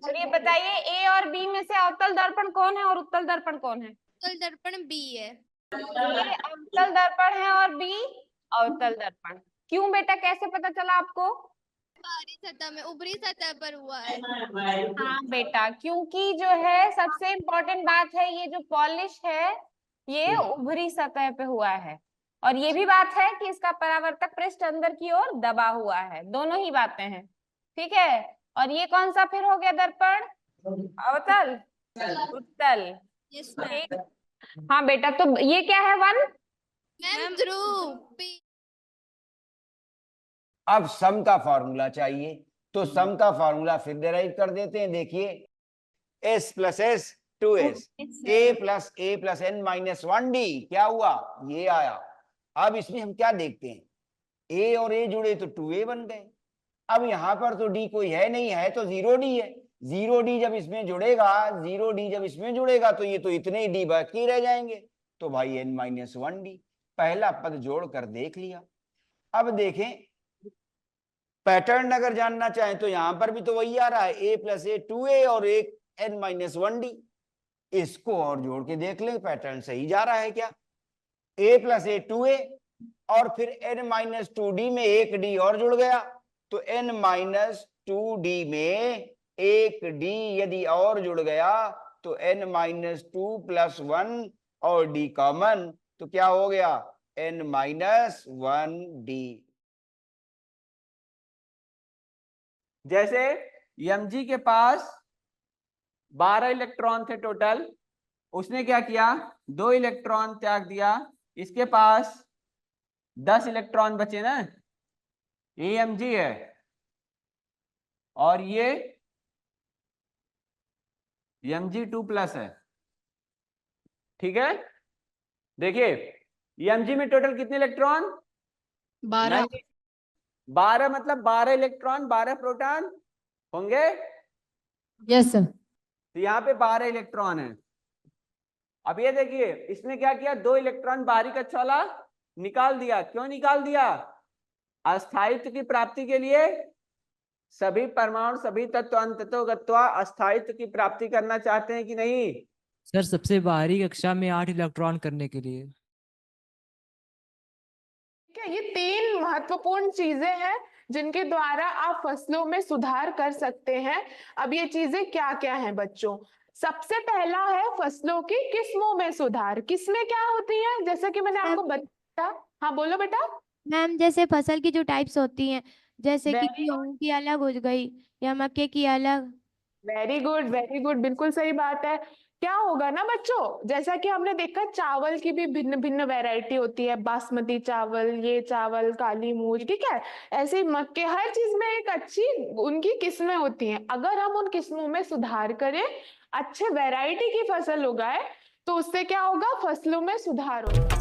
और ये बताइए, ए और बी में से अवतल दर्पण कौन है और उत्तल दर्पण कौन है? उत्तल दर्पण बी है। ए अवतल दर्पण है और बी अवतल दर्पण। क्यों बेटा, कैसे पता चला आपको? बाहरी सतह में, ऊपरी सतह पर हुआ है। हाँ बेटा, क्योंकि जो है सबसे इम्पोर्टेंट बात है, ये जो पॉलिश है ये ऊपरी सतह पे हुआ है। और ये भी बात है कि इसका परावर्तक पृष्ठ अंदर की ओर दबा हुआ है। दोनों ही बातें हैं, ठीक है। और ये कौन सा फिर हो गया दर्पण? अवतल, उत्तल। Yes ma'am. ठीक। हाँ बेटा, तो ये क्या है, वन? मैम ध्रुव पी। अब सम का फॉर्मूला चाहिए, तो सम का फॉर्मूला फिर डिराइव कर देते हैं। देखिए, एस प्लस एस 2s, ए प्लस एन माइनस 1d क्या हुआ, ये आया। अब इसमें हम क्या देखते हैं, ए और ए जुड़े तो 2a बन गए। अब यहां पर तो डी कोई है नहीं, है तो 0d है। 0d जब इसमें जुड़ेगा, 0d जब इसमें जुड़ेगा तो ये तो इतने ही डी बाकी रह जाएंगे। तो भाई n माइनस 1d, पहला पद जोड़ कर देख लिया। अब देखें, पैटर्न अगर जानना चाहें तो यहां पर भी तो वही आ रहा है, ए प्लस ए 2a और एक n माइनस 1d। इसको और जोड़ के देख लें, पैटर्न सही जा रहा है क्या। a प्लस ए 2a और फिर n माइनस 2d में एक d और जुड़ गया, तो n माइनस 2d में एक d यदि और जुड़ गया तो n माइनस 2 प्लस 1 और d कॉमन, तो क्या हो गया, n माइनस 1d। जैसे mg के पास 12 इलेक्ट्रॉन थे टोटल, उसने क्या किया, 2 इलेक्ट्रॉन त्याग दिया, इसके पास 10 इलेक्ट्रॉन बचे ना, ये mg है। और ये mg2 प्लस है, ठीक है। देखिए, mg में टोटल कितने इलेक्ट्रॉन, 12। 12 मतलब 12 इलेक्ट्रॉन 12 प्रोटॉन होंगे। Yes sir. तो यहाँ पे 12 इलेक्ट्रॉन है। अब ये देखिए, इसने क्या किया, 2 इलेक्ट्रॉन बाहरी कक्षा वाला निकाल दिया। क्यों निकाल दिया, अस्थायित्व की प्राप्ति के लिए। सभी परमाणु, सभी तत्व अंततो गत्वा अस्थायित्व की प्राप्ति करना चाहते हैं कि नहीं। सर सबसे बाहरी कक्षा में 8 इलेक्ट्रॉन करने के लिए। क्या ये 3 महत्वपूर्ण चीजें हैं जिनके द्वारा आप फसलों में सुधार कर सकते हैं। अब ये चीजें क्या क्या हैं बच्चों? सबसे पहला है फसलों की किस्मों में सुधार। किस्में क्या होती हैं, जैसा कि मैंने आपको बताया। हाँ बोलो बेटा। मैम जैसे फसल की जो टाइप्स होती हैं, जैसे कि वेरी गेहूं की अलग हो गई या मक्के की अलग। वेरी गुड, वेरी गुड, बिल्कुल सही बात है। क्या होगा ना बच्चों, जैसा कि हमने देखा चावल की भी भिन्न भिन्न वैरायटी होती है, बासमती चावल, ये चावल, काली मूंग, ठीक है। ऐसे ही मक्के, हर चीज में एक अच्छी उनकी किस्में होती हैं। अगर हम उन किस्मों में सुधार करें, अच्छे वैरायटी की फसल उगाए, तो उससे क्या होगा, फसलों में सुधार होगा।